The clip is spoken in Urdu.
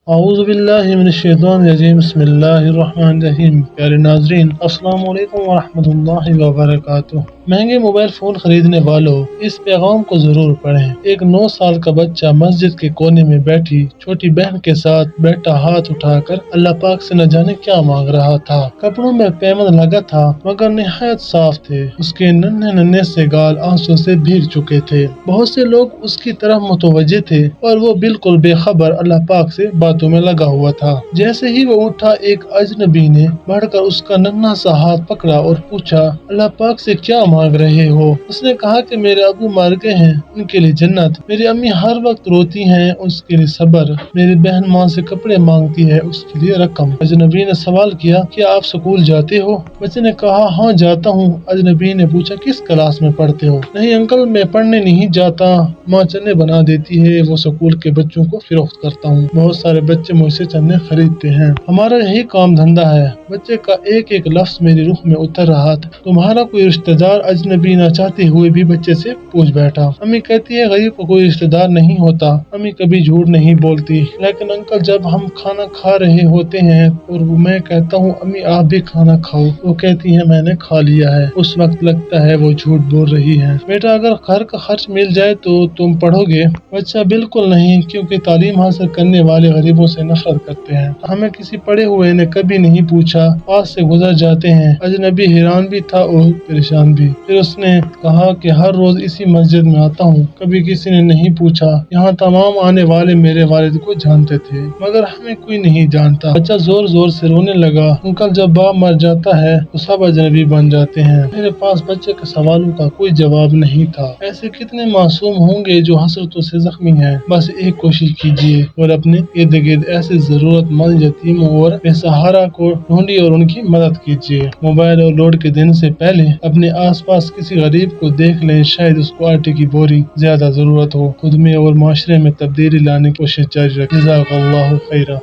اعوذ باللہ من الشیطان الرجیم بسم اللہ الرحمن الرحیم۔ پیارے ناظرین السلام علیکم ورحمۃ اللہ وبرکاتہ۔ مہنگے موبائل فون خریدنے والوں اس پیغام کو ضرور پڑھیں۔ ایک 9 سال کا بچہ مسجد کے کونے میں بیٹھی چھوٹی بہن کے ساتھ بیٹھا ہاتھ اٹھا کر اللہ پاک سے نہ جانے کیا مانگ رہا تھا۔ کپڑوں میں پیمند لگا تھا مگر نہایت صاف تھے۔ اس کے ننھے ننھے سے گال آنسو سے بھیگ چکے تھے۔ بہت سے لوگ اس کی طرف متوجہ تھے اور وہ بالکل بے خبر اللہ پاک سے باتوں میں لگا ہوا تھا۔ جیسے ہی وہ اٹھا ایک اجنبی نے بڑھ کر اس کا ننھا سا ہاتھ پکڑا اور پوچھا اللہ پاک سے کیا مانگ رہے ہو؟ اس نے کہا کہ میرے ابو مر گئے ہیں، ان کے لیے جنت، میری امی ہر وقت روتی ہیں، اس کے لیے صبر، میری بہن ماں سے کپڑے مانگتی ہے، اس کے لیے رقم۔ اجنبی نے سوال کیا کیا آپ سکول جاتے ہو؟ بچے نے کہا ہاں جاتا ہوں۔ اجنبی نے پوچھا کس کلاس میں پڑھتے ہو؟ نہیں انکل میں پڑھنے نہیں جاتا، ماں چنے بنا دیتی ہے، وہ سکول کے بچوں کو فروخت کرتا ہوں، بہت سارے بچے مجھ سے چنے خریدتے ہیں، ہمارا یہی کام دھندا ہے۔ بچے کا ایک ایک لفظ میری روح میں اتر رہا تھا۔ تمہارا کوئی رشتہ دار؟ اجنبی نہ چاہتے ہوئے بھی بچے سے پوچھ بیٹھا۔ امی کہتی ہے غریب کو کوئی رشتہ دار نہیں ہوتا، امی کبھی جھوٹ نہیں بولتی، لیکن انکل جب ہم کھانا کھا رہے ہوتے ہیں اور میں کہتا ہوں امی آپ بھی کھانا کھاؤ، وہ کہتی ہے میں نے کھا لیا ہے، اس وقت لگتا ہے وہ جھوٹ بول رہی ہے۔ بیٹا اگر گھر کا خرچ مل جائے تو تم پڑھو گے؟ بچہ بالکل نہیں، کیونکہ تعلیم حاصل کرنے والے غریبوں سے نفرت کرتے ہیں، ہمیں کسی پڑھے ہوئے نے کبھی نہیں پوچھا، پاس سے گزر جاتے ہیں۔ اجنبی حیران بھی تھا اور پریشان بھی۔ پھر اس نے کہا کہ ہر روز اسی مسجد میں آتا ہوں، کبھی کسی نے نہیں پوچھا، یہاں تمام آنے والے میرے والد کو جانتے تھے مگر ہمیں کوئی نہیں جانتا۔ بچہ زور زور سے رونے لگا۔ انکل جب باپ مر جاتا ہے تو سب اجنبی بن جاتے ہیں۔ میرے پاس بچے کے سوالوں کا کوئی جواب نہیں تھا۔ ایسے کتنے معصوم ہوں گے جو حسرتوں سے زخمی ہیں۔ بس ایک کوشش کیجیے اور اپنے ارد گرد ایسے ضرورت مند یتیموں اور بے سہارا کو ڈھونڈیے اور ان کی مدد کیجیے۔ موبائل اور لوڈ کے دن سے پہلے اپنے آس پاس کسی غریب کو دیکھ لیں، شاید اس کو آٹے کی بوری زیادہ ضرورت ہو۔ خود میں اور معاشرے میں تبدیلی لانے کی کوشش جاری رکھیں۔ جزاک اللہ خیرہ۔